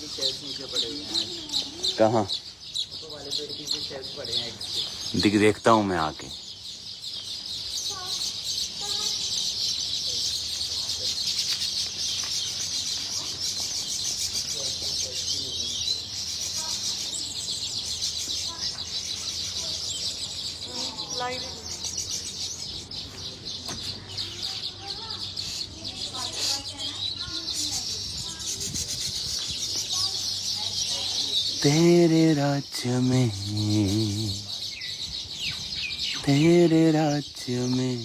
की शेल्स नीचे पड़े हुए हैं। कहाँ? तो वाले पेड़ की भी शेल्स पड़े हैं eggs के। देखता हूँ मैं आके। तेरे राज्य में, तेरे राज्य में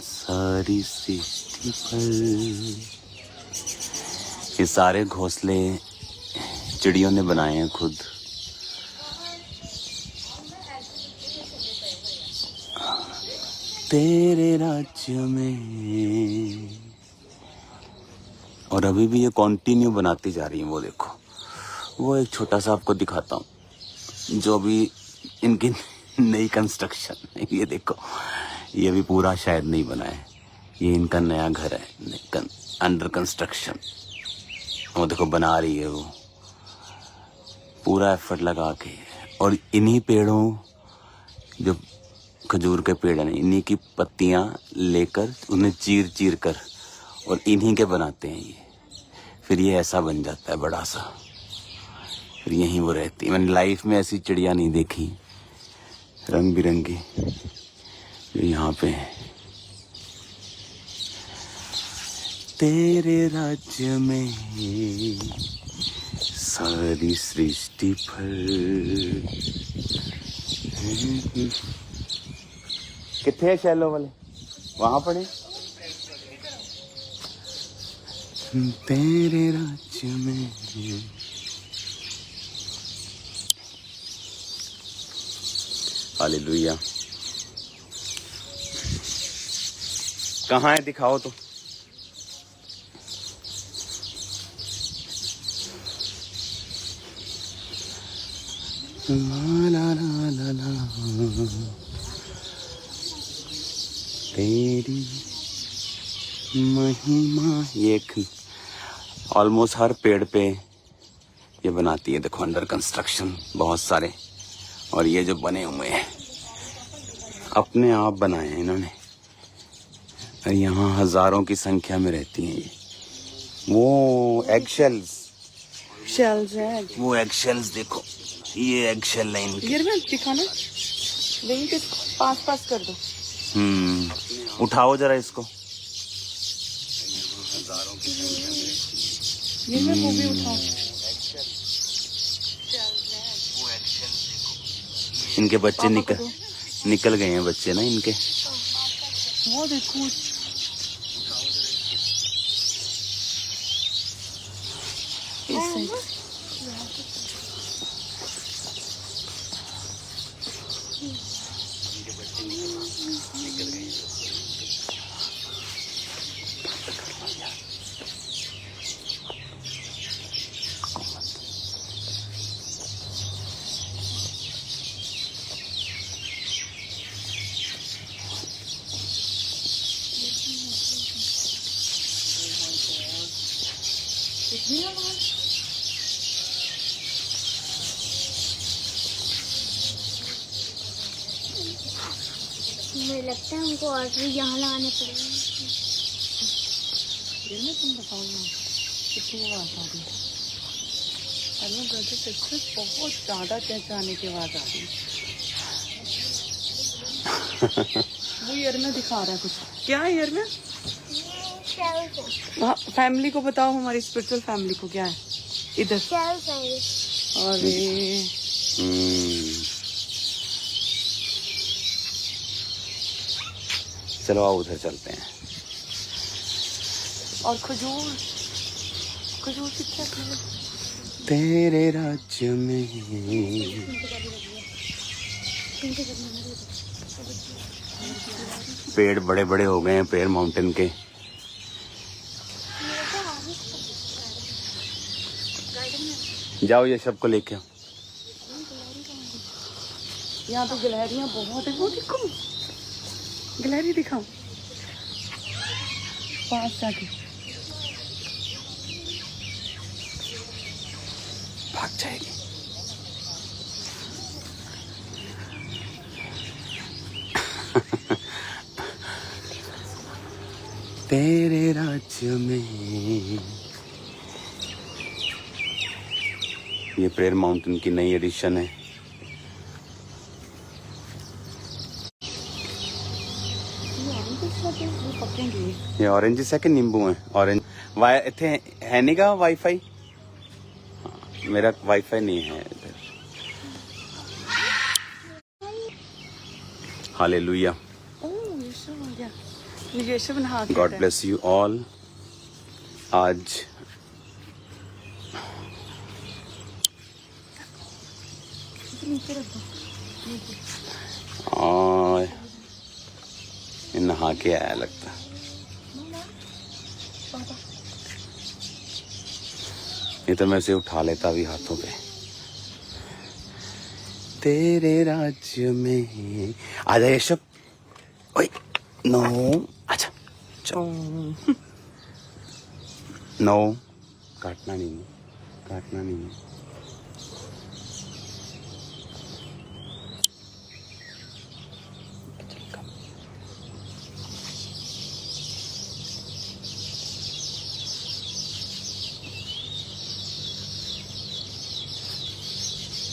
सारी सृष्टि पर। ये सारे घोंसले चिड़ियों ने बनाए हैं खुद। तेरे राज्य में। और अभी भी ये कंटिन्यू बनाती जा रही है। वो देखो, वो एक छोटा सा आपको दिखाता हूँ जो भी इनकी नई कंस्ट्रक्शन। ये देखो, ये भी पूरा शायद नहीं बना है। ये इनका नया घर है, अंडर कंस्ट्रक्शन। वो देखो बना रही है वो, पूरा एफर्ट लगा के। और इन्हीं पेड़ों, जो खजूर के पेड़ हैं, इन्हीं की पत्तियां लेकर उन्हें चीर चीर कर और इन्हीं के बनाते हैं ये। फिर ये ऐसा बन जाता है बड़ा सा। फिर यहीं वो रहती है। मैंने लाइफ में ऐसी चिड़िया नहीं देखी रंग बिरंगी जो यहाँ पे है। तेरे राज्य में सारी सृष्टि पर। कितने हैं शैलो वाले? वहां पड़े। तेरे राज्य में। हालेलुया। कहाँ है? दिखाओ तो। ला ला ला ला ला, तेरी महिमा। ये ऑलमोस्ट हर पेड़ पे ये बनाती है। देखो अंडर कंस्ट्रक्शन बहुत सारे। और ये जो बने हुए हैं अपने आप बनाए हैं इन्होंने। और यहाँ हजारों की संख्या में रहती हैं ये। वो एग शेल्स है। वो एग शेल्स देखो, ये एग शेल है इनके। गिर में दिखाना, वहीं के पास कर दो। उठाओ जरा इसको। गिर में वो भी उठाओ। इनके बच्चे निकल गए हैं बच्चे ना इनके। वो देखो, मुझे लगता है हमको और भी यहाँ लगाने पड़ेंगे। तुम बताओ ना कितनी आवाज आ रही है? अरे ब्रदर सक्सेस बहुत ज़्यादा चहचहाने की आवाज आ रही है। वो ईयर में दिखा रहा है कुछ। क्या है ईयर में? हाँ, फैमिली को बताओ, हमारी स्पिरिचुअल फैमिली को क्या है इधर? अरे चलो आओ उधर चलते हैं। और खजूर कितना? तेरे राज्य में। पेड़ बड़े बड़े हो गए हैं, पेड़ माउंटेन के। जाओ ये सबको लेके आओ। यहाँ तो गिलहरियाँ बहुत है। वो देखो, गिलहरी दिखाओ पास जाके। भाग जाएगी। तेरे राज्य में। ये प्रेयर माउंटेन की नई एडिशन है। ये ऑरेंज है कि नींबू है? ऑरेंज वाई इतने है नहीं का वाईफाई? मेरा वाईफाई नहीं है इधर। Hallelujah. God bless you all. आज नहा के आया लगता। ये तो मैं इसे उठा लेता भी हाथों पे। तेरे राज्य में आजा यशब। ओए नो आजा चलो। नो काटना नहीं है, काटना नहीं है।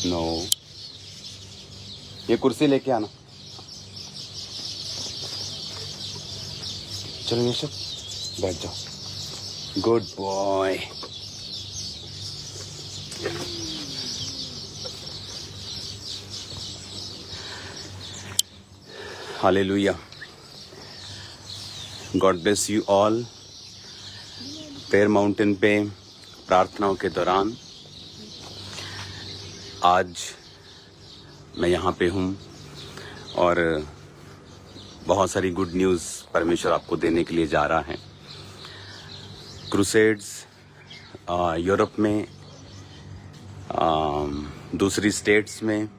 नो ये कुर्सी लेके आना। चलो यशब बैठ जाओ। Good boy. Hallelujah. God bless you all. Prayer mountain पे प्रार्थनाओं के दौरान आज मैं यहाँ पे हूँ और बहुत सारी गुड न्यूज़ परमेश्वर आपको देने के लिए जा रहा है। क्रूसेड्स यूरोप में, दूसरी स्टेट्स में,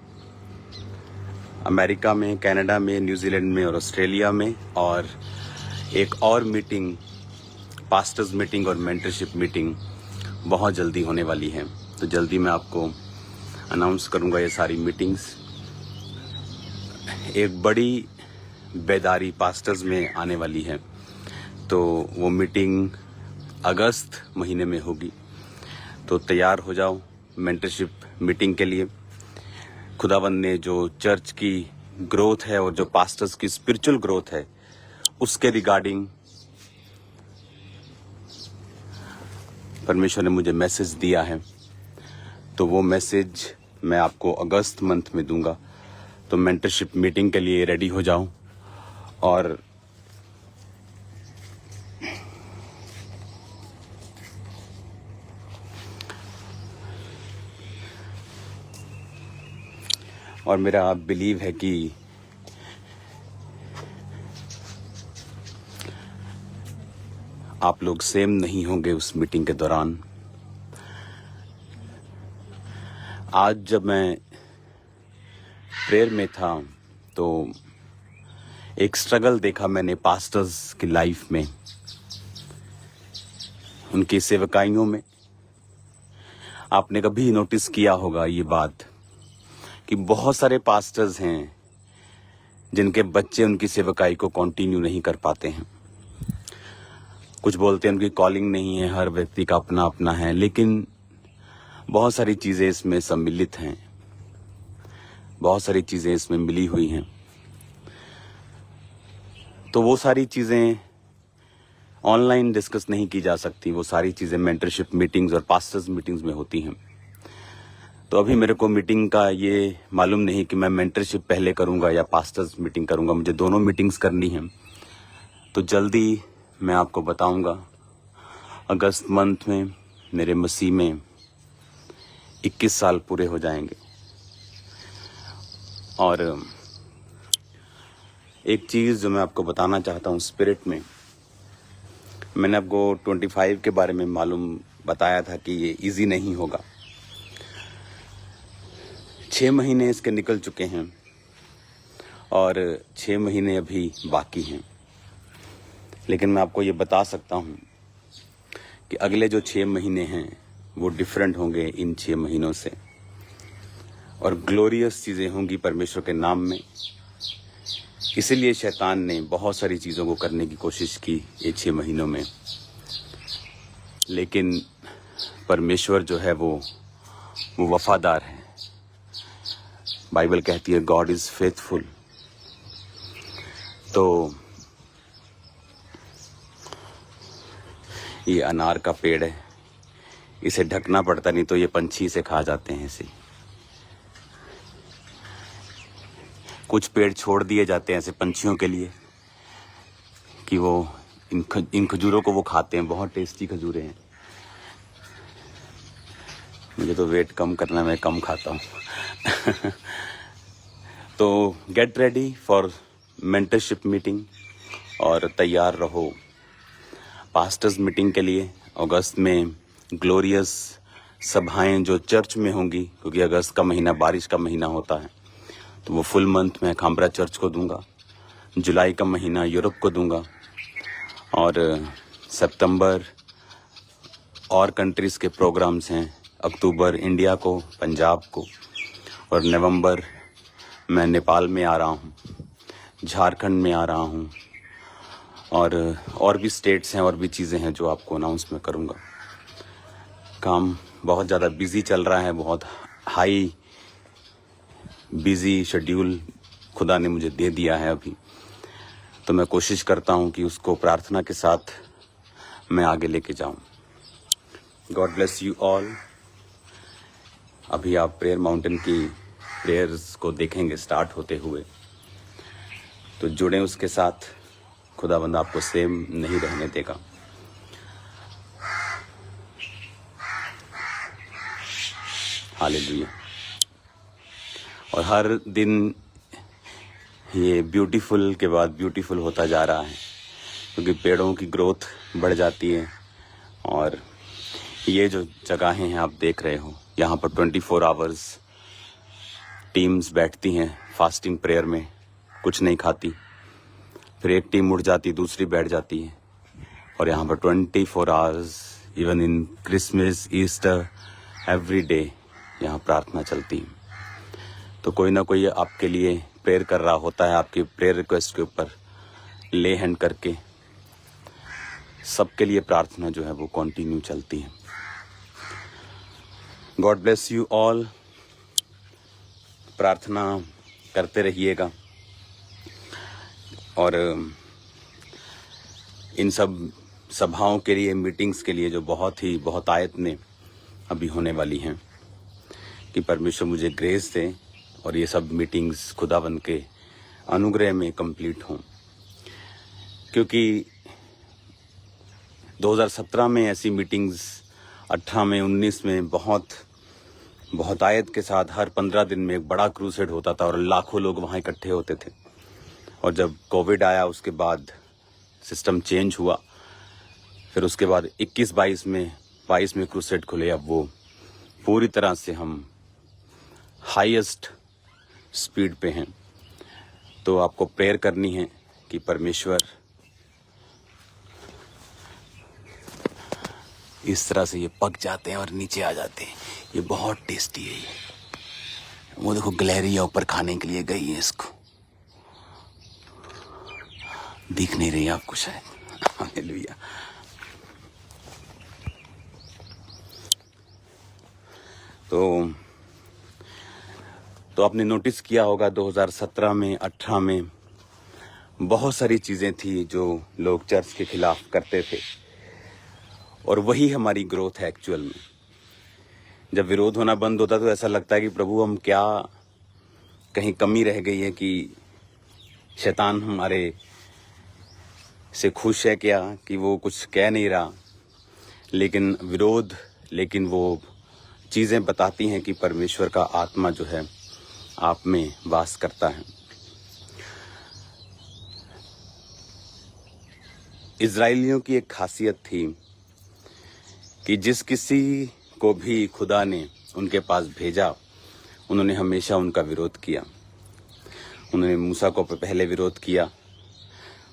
अमेरिका में, कनाडा में, न्यूजीलैंड में और ऑस्ट्रेलिया में, और एक और मीटिंग, पास्टर्स मीटिंग और मेंटरशिप मीटिंग बहुत जल्दी होने वाली है। तो जल्दी मैं आपको अनाउंस करूंगा ये सारी मीटिंग्स। एक बड़ी बेदारी पास्टर्स में आने वाली है, तो वो मीटिंग अगस्त महीने में होगी। तो तैयार हो जाओ मेंटरशिप मीटिंग के लिए। खुदावंद ने जो चर्च की ग्रोथ है और जो पास्टर्स की स्पिरिचुअल ग्रोथ है उसके रिगार्डिंग परमेश्वर ने मुझे मैसेज दिया है। तो वो मैसेज मैं आपको अगस्त मंथ में दूंगा। तो मेंटरशिप मीटिंग के लिए रेडी हो जाओ। और मेरा बिलीव है कि आप लोग सेम नहीं होंगे उस मीटिंग के दौरान। आज जब मैं प्रेयर में था तो एक स्ट्रगल देखा मैंने पास्टर्स की लाइफ में, उनकी सेवकाइयों में। आपने कभी नोटिस किया होगा ये बात कि बहुत सारे पास्टर्स हैं जिनके बच्चे उनकी सेवकाई को कंटिन्यू नहीं कर पाते हैं। कुछ बोलते हैं उनकी कॉलिंग नहीं है, हर व्यक्ति का अपना अपना है, लेकिन बहुत सारी चीज़ें इसमें सम्मिलित हैं, बहुत सारी चीज़ें इसमें मिली हुई हैं। तो वो सारी चीज़ें ऑनलाइन डिस्कस नहीं की जा सकती, वो सारी चीज़ें मेंटरशिप मीटिंग्स और पास्टर्स मीटिंग्स में होती हैं। तो अभी मेरे को मीटिंग का ये मालूम नहीं कि मैं मेंटरशिप पहले करूंगा या पास्टर्स मीटिंग करूंगा, मुझे दोनों मीटिंग्स करनी हैं। तो जल्दी मैं आपको बताऊंगा। अगस्त मंथ में मेरे मसीह में 21 साल पूरे हो जाएंगे। और एक चीज़ जो मैं आपको बताना चाहता हूँ स्पिरिट में, मैंने आपको 25 के बारे में मालूम बताया था कि ये इजी नहीं होगा। 6 महीने इसके निकल चुके हैं और 6 महीने अभी बाकी हैं। लेकिन मैं आपको ये बता सकता हूँ कि अगले जो 6 महीने हैं वो डिफरेंट होंगे इन 6 महीनों से, और ग्लोरियस चीज़ें होंगी परमेश्वर के नाम में। इसीलिए शैतान ने बहुत सारी चीज़ों को करने की कोशिश की ये 6 महीनों में, लेकिन परमेश्वर जो है वो वफादार है। बाइबल कहती है गॉड इज़ फेथफुल। तो ये अनार का पेड़ है, इसे ढकना पड़ता, नहीं तो ये पंछी इसे खा जाते हैं। इसे कुछ पेड़ छोड़ दिए जाते हैं ऐसे पंछियों के लिए कि वो इन खजूरों को वो खाते हैं। बहुत टेस्टी खजूरें हैं। मुझे तो वेट कम करना, मैं कम खाता हूँ। तो get ready for mentorship meeting और तैयार रहो पास्टर्स मीटिंग के लिए। अगस्त में ग्लोरियस सभाएं जो चर्च में होंगी, क्योंकि अगस्त का महीना बारिश का महीना होता है, तो वो फुल मंथ में खाम्बरा चर्च को दूंगा। जुलाई का महीना यूरोप को दूंगा, और सितंबर और कंट्रीज़ के प्रोग्राम्स हैं। अक्टूबर इंडिया को, पंजाब को, और नवंबर मैं नेपाल में आ रहा हूँ, झारखंड में आ रहा हूँ, और भी स्टेट्स हैं और भी चीज़ें हैं जो आपको अनाउंस मैं करूँगा। काम बहुत ज़्यादा बिजी चल रहा है, बहुत हाई बिजी शेड्यूल खुदा ने मुझे दे दिया है अभी। तो मैं कोशिश करता हूँ कि उसको प्रार्थना के साथ मैं आगे लेके जाऊँ। God bless you all. अभी आप प्रेयर माउंटेन की प्रेयर्स को देखेंगे स्टार्ट होते हुए, तो जुड़े उसके साथ। खुदाबंद आपको सेम नहीं रहने देगा। हालेलुया। और हर दिन ये ब्यूटीफुल के बाद ब्यूटीफुल होता जा रहा है, क्योंकि पेड़ों की ग्रोथ बढ़ जाती है। और ये जो जगहें हैं आप देख रहे हो, यहाँ पर 24 आवर्स टीम्स बैठती हैं फास्टिंग प्रेयर में, कुछ नहीं खाती। फिर एक टीम उठ जाती, दूसरी बैठ जाती है, और यहाँ पर 24 hours, even in Christmas, Easter, every day यहाँ प्रार्थना चलती है। तो कोई ना कोई आपके लिए प्रेयर कर रहा होता है, आपकी प्रेयर रिक्वेस्ट के ऊपर ले हैंड करके। सबके लिए प्रार्थना जो है वो कंटिन्यू चलती है। God bless you all. प्रार्थना करते रहिएगा, और इन सब सभाओं के लिए, मीटिंग्स के लिए जो बहुत आयत में अभी होने वाली हैं, कि परमेश्वर मुझे ग्रेस दे और ये सब मीटिंग्स खुदावंद के अनुग्रह में कंप्लीट हों। क्योंकि 2017 में ऐसी मीटिंग्स, 18 में, 19 में बहुत आयत के साथ हर 15 दिन में एक बड़ा क्रूसेड होता था और लाखों लोग वहाँ इकट्ठे होते थे। और जब कोविड आया उसके बाद सिस्टम चेंज हुआ। फिर उसके बाद 21-22 में क्रूसेड खुले। अब वो पूरी तरह से हम हाईएस्ट स्पीड पे हैं। तो आपको प्रेयर करनी है कि परमेश्वर इस तरह से ये पक जाते हैं और नीचे आ जाते हैं। ये बहुत टेस्टी है। ये वो देखो गिलहरियाँ ऊपर खाने के लिए गई है, इसको दिख नहीं रही आपको शायद। हालेलुया। तो आपने नोटिस किया होगा 2017 में, 18 में बहुत सारी चीज़ें थी जो लोग चर्च के खिलाफ करते थे, और वही हमारी ग्रोथ है एक्चुअल में। जब विरोध होना बंद होता तो ऐसा लगता है कि प्रभु हम क्या, कहीं कमी रह गई है कि शैतान हमारे से खुश है क्या, कि वो कुछ कह नहीं रहा। लेकिन वो चीज़ें बताती हैं कि परमेश्वर का आत्मा जो है आप में वास करता है। इज़राइलियों की एक खासियत थी कि जिस किसी को भी खुदा ने उनके पास भेजा, उन्होंने हमेशा उनका विरोध किया। उन्होंने मूसा को पहले विरोध किया,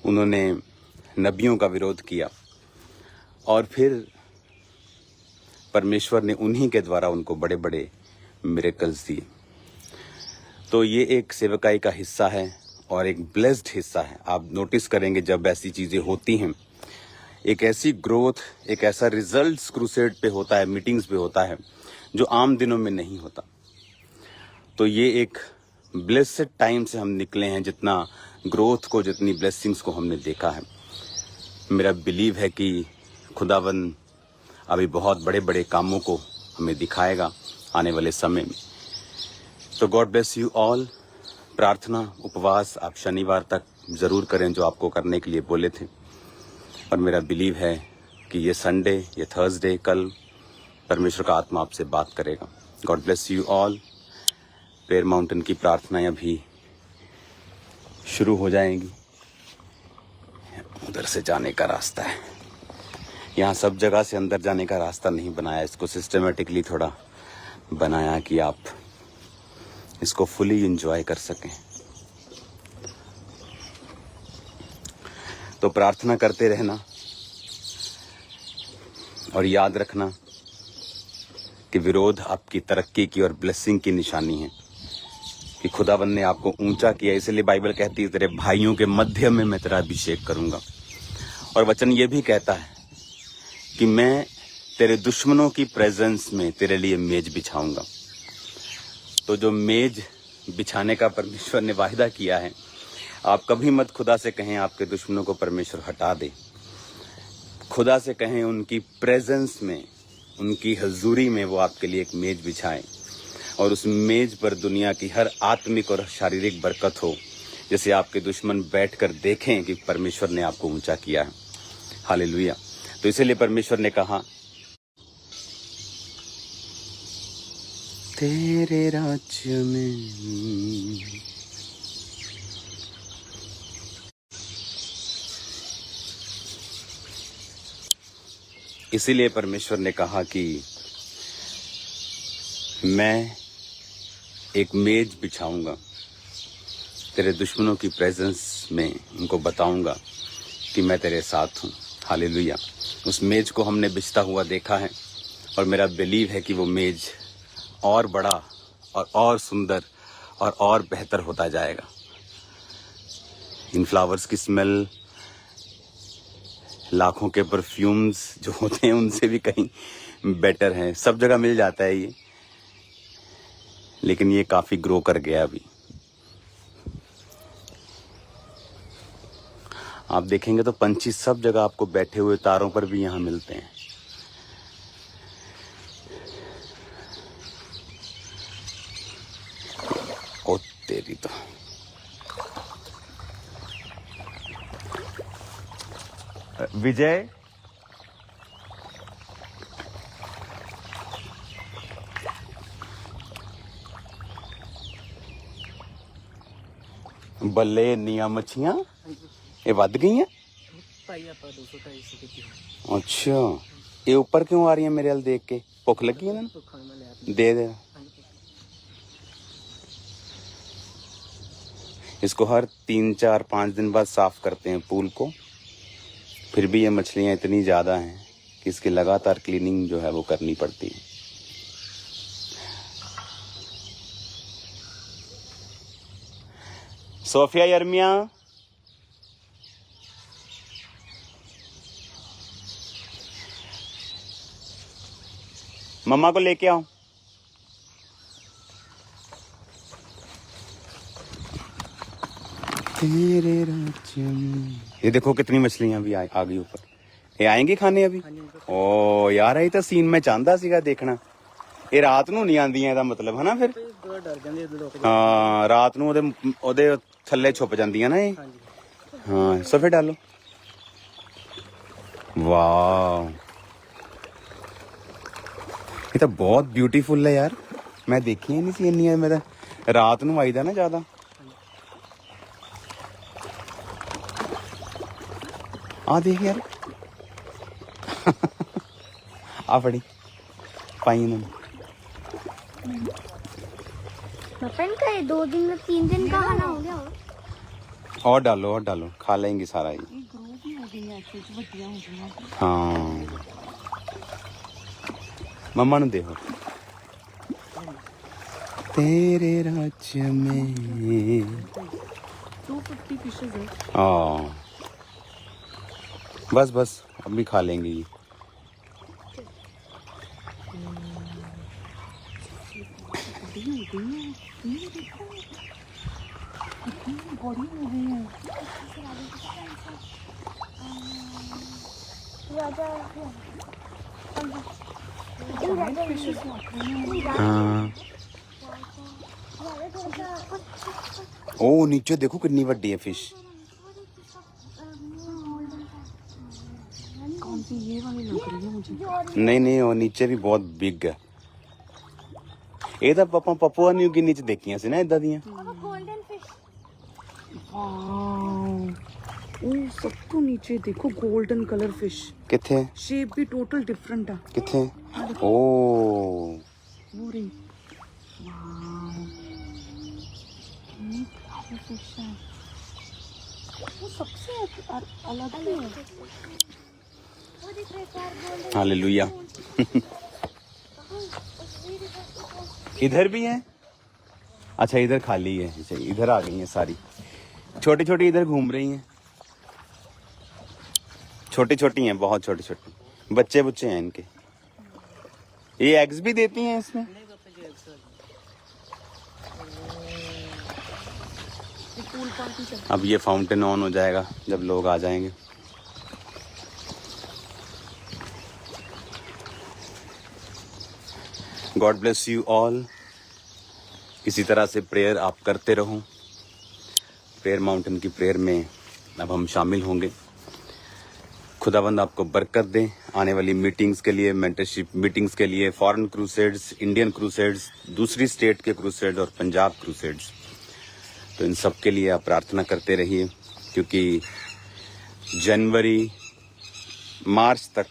उन्होंने नबियों का विरोध किया, और फिर परमेश्वर ने उन्हीं के द्वारा उनको बड़े बड़े मिरेकल्स दिए। तो ये एक सेवकाई का हिस्सा है और एक ब्लेस्ड हिस्सा है। आप नोटिस करेंगे जब ऐसी चीज़ें होती हैं, एक ऐसी ग्रोथ, एक ऐसा रिजल्ट्स क्रूसेड पे होता है, मीटिंग्स पे होता है, जो आम दिनों में नहीं होता। तो ये एक ब्लेस्ड टाइम से हम निकले हैं, जितना ग्रोथ को, जितनी ब्लेसिंग्स को हमने देखा है। मेरा बिलीव है कि खुदावन अभी बहुत बड़े बड़े कामों को हमें दिखाएगा आने वाले समय में। तो गॉड ब्लेस यू ऑल। प्रार्थना, उपवास आप शनिवार तक ज़रूर करें जो आपको करने के लिए बोले थे। और मेरा बिलीव है कि ये संडे, ये थर्सडे, कल परमेश्वर का आत्मा आपसे बात करेगा। God bless you all. Prayer mountain की प्रार्थनाएं अभी शुरू हो जाएंगी। उधर से जाने का रास्ता है, यहाँ सब जगह से अंदर जाने का रास्ता नहीं बनाया, इसको सिस्टमेटिकली थोड़ा बनाया कि आप इसको फुली एंजॉय कर सकें। तो प्रार्थना करते रहना और याद रखना कि विरोध आपकी तरक्की की और ब्लेसिंग की निशानी है, कि खुदावन ने आपको ऊंचा किया। इसलिए बाइबल कहती है तेरे भाइयों के मध्य में मैं तेरा अभिषेक करूंगा। और वचन ये भी कहता है कि मैं तेरे दुश्मनों की प्रेजेंस में तेरे लिए मेज बिछाऊंगा। तो जो मेज बिछाने का परमेश्वर ने वायदा किया है, आप कभी मत खुदा से कहें आपके दुश्मनों को परमेश्वर हटा दे। खुदा से कहें उनकी प्रेजेंस में, उनकी हजूरी में वो आपके लिए एक मेज बिछाएं और उस मेज पर दुनिया की हर आत्मिक और शारीरिक बरकत हो, जैसे आपके दुश्मन बैठकर देखें कि परमेश्वर ने आपको ऊंचा किया है। हालेलुया। तो इसीलिए परमेश्वर ने कहा तेरे राज्य में इसीलिए परमेश्वर ने कहा कि मैं एक मेज बिछाऊंगा तेरे दुश्मनों की प्रेजेंस में, उनको बताऊंगा कि मैं तेरे साथ हूँ। हालेलुया। उस मेज को हमने बिछता हुआ देखा है और मेरा बिलीव है कि वो मेज और बड़ा और सुंदर और बेहतर होता जाएगा। इन फ्लावर्स की स्मेल लाखों के परफ्यूम्स जो होते हैं उनसे भी कहीं बेटर है। सब जगह मिल जाता है ये, लेकिन ये काफी ग्रो कर गया अभी। आप देखेंगे तो पंछी सब जगह आपको बैठे हुए तारों पर भी यहाँ मिलते हैं। ओ तेरी तो विजय, बल्ले निया मच्छियां ये वध गई हैं। भाई आप 200-250 की। अच्छा, ये ऊपर क्यों आ रही है मेरे हल देख के? भुख लगी है ना? तो खाना ले आते दे दे। इसको हर 3-4-5 दिन बाद साफ करते हैं पूल को। फिर भी ये मछलियां इतनी ज्यादा हैं कि इसकी लगातार क्लीनिंग जो है वो करनी पड़ती है। सोफिया, यर्मिया, मम्मा को लेके आओ। तेरे राज्य में ये देखो कितनी मछलियां भी आ गई ऊपर। ये आएंगी खाने अभी? ओ यार, ये तो सीन मैं चाहता सीगा देखना। ये रात ਨੂੰ ਨਹੀਂ ਆਂਦੀਆਂ ਇਹਦਾ ਮਤਲਬ ਹੈ ਨਾ? ਫਿਰ डर ਜਾਂਦੇ ਲੋਕ। ਹਾਂ, ਰਾਤ ਨੂੰ ਉਹਦੇ ਥੱਲੇ ਛੁਪ ਜਾਂਦੀਆਂ ਨਾ ਇਹ। ਹਾਂ, ਸਫੇ डालो। वाह, ये तो बहुत ब्यूटीफुल है यार। मैं देखी नहीं सी इन्नी। मैं रात ਨੂੰ ਆਈਦਾ ਨਾ ਜ਼ਿਆਦਾ। आ देख यार आ फड़ी पाई इन्होंने। मटन का ये 2 दिन में 3 दिन का खाना हो गया। और डालो, खा लेंगे सारा ये। ग्रो भी हो गई है, अच्छी बच्चियां हो गई हैं। हाँ, मम्मा नु देखो तेरे राज्य में 250 फिशेज है। हाँ बस बस अभी खा लेंगे ये। हाँ ओ नीचे देखो कितनी बड़ी है फिश। कौन सी ये वाली लग रही है मुझे। नहीं और नीचे भी बहुत बिग है। ਇਹ ਤਾਂ ਆਪਾਂ ਪਪੂਆ ਨਿਊ ਗਿਨੀ ਚ ਦੇਖੀਆਂ ਸੀ ਨਾ ਇਦਾਂ ਦੀਆਂ। गोल्डन फिश ओ सब तो नीचे देखो गोल्डन कलर फिश। ਕਿੱਥੇ शेप भी टोटल डिफरेंट है। किथे ओ वो रही वाओ ये क्या फिश है। वो सबसे अलग ही है। वो दिख रहा है चार गोल्डन हालेलुया। इधर भी है। अच्छा इधर खाली है। अच्छा इधर आ गई हैं सारी छोटी छोटी इधर घूम रही हैं। छोटी छोटी हैं बहुत छोटी छोटी बच्चे बुच्चे हैं इनके। ये एग्स भी देती हैं इसमें। पूल पार्टी चल। अब ये फाउंटेन ऑन हो जाएगा जब लोग आ जाएंगे। God bless you all. इसी तरह से प्रेयर आप करते रहो। प्रेयर माउंटेन की प्रेयर में अब हम शामिल होंगे। खुदावंद आपको बरकत दे आने वाली मीटिंग्स के लिए, मेंटरशिप मीटिंग्स के लिए, फॉरेन क्रूसेड्स, इंडियन क्रूसेड्स, दूसरी स्टेट के क्रूसेड्स और पंजाब क्रूसेड्स। तो इन सब के लिए आप प्रार्थना करते रहिए क्योंकि जनवरी मार्च तक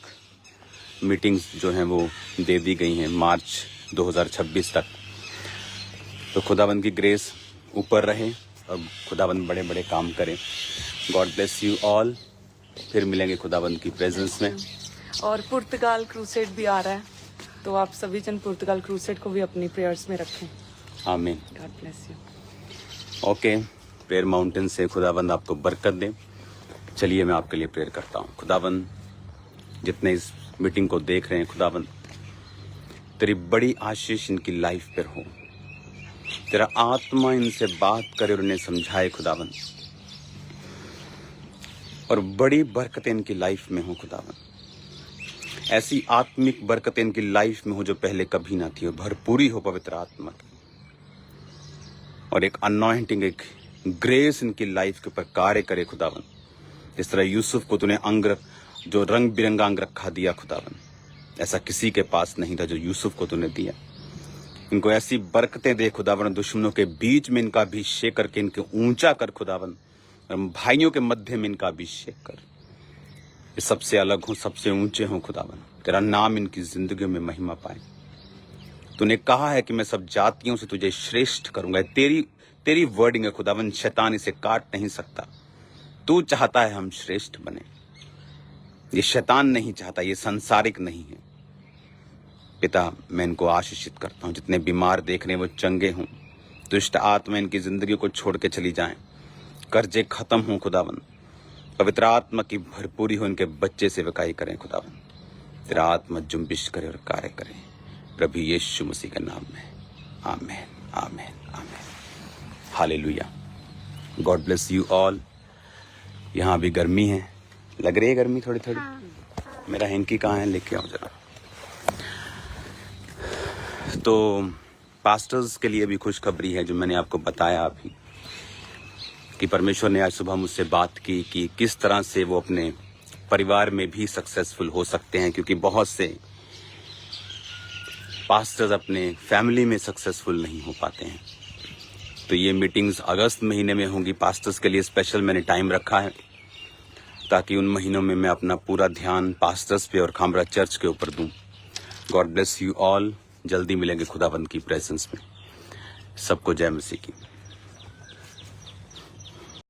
मीटिंग्स जो हैं वो दे दी गई हैं, मार्च 2026 तक। तो खुदावंद की ग्रेस ऊपर रहे और खुदावंद बड़े बड़े काम करें। God bless you all. फिर मिलेंगे खुदावंद की प्रेजेंस में। और पुर्तगाल क्रूसेड भी आ रहा है तो आप सभी जन पुर्तगाल क्रूसेड को भी अपनी प्रेयर्स में रखें। आमीन। God bless you. Okay prayer mountain से खुदावंद आपको बरकत दे। चलिए मैं आपके लिए प्रेयर करता हूँ। खुदावंद जितने इस मीटिंग को देख रहे हैं खुदावंद तेरी बड़ी आशीष इनकी लाइफ पर हो। तेरा आत्मा इनसे बात करे और उन्हें समझाए खुदावंद। और बड़ी बरकतें इनकी लाइफ में हो खुदावंद। ऐसी आत्मिक बरकतें इनकी लाइफ में हो जो पहले कभी ना थी और भरपूरी हो पवित्र आत्मा की। और एक अनॉइंटिंग, एक ग्रेस इनकी लाइफ के ऊपर कार्य करे खुदावंद। जिस तरह यूसुफ को तूने अंग जो रंग बिरंगा अंग रखा दिया खुदावंद, ऐसा किसी के पास नहीं था जो यूसुफ को तूने दिया। इनको ऐसी बरकतें दे खुदावंद। दुश्मनों के बीच में इनका अभिषेक करके इनके ऊंचा कर खुदावंद। भाइयों के मध्य में इनका अभिषेक कर। ये सबसे अलग हो, सबसे ऊंचे हो खुदावंद। तेरा नाम इनकी जिंदगी में महिमा पाए। तूने कहा है कि मैं सब जातियों से तुझे श्रेष्ठ करूंगा। तेरी वर्डिंग है खुदावंद। शैतान इसे काट नहीं सकता। तू चाहता है हम श्रेष्ठ बने। ये शैतान नहीं चाहता, ये संसारिक नहीं है। पिता मैं इनको आशीषित करता हूँ। जितने बीमार देख रहे हैं वो चंगे हों। दुष्ट आत्मा इनकी जिंदगी को छोड़ के चली जाएं। कर्जे खत्म हों खुदावंद। पवित्र आत्मा की भरपूरी हो। इनके बच्चे सेवकाई करें खुदावंद। तेरा आत्मा जुम्बिश करे और कार्य करे प्रभु यीशु मसीह के नाम में। आमीन आमीन आमीन। Hallelujah. God bless you all. यहाँ भी गर्मी है, लग रही है गर्मी थोड़ी थोड़ी। मेरा हैंकी कहाँ है, लेके आओ जरा। तो पास्टर्स के लिए भी खुशखबरी है जो मैंने आपको बताया अभी कि परमेश्वर ने आज सुबह मुझसे बात की कि किस तरह से वो अपने परिवार में भी सक्सेसफुल हो सकते हैं। क्योंकि बहुत से पास्टर्स अपने फैमिली में सक्सेसफुल नहीं हो पाते हैं। तो ये मीटिंग्स अगस्त महीने में होंगी। पास्टर्स के लिए स्पेशल मैंने टाइम रखा है ताकि उन महीनों में मैं अपना पूरा ध्यान पास्टर्स पे और खामरा चर्च के ऊपर दूं। God bless you all. जल्दी मिलेंगे खुदावंद की प्रेजेंस में। सबको जय मसीह की।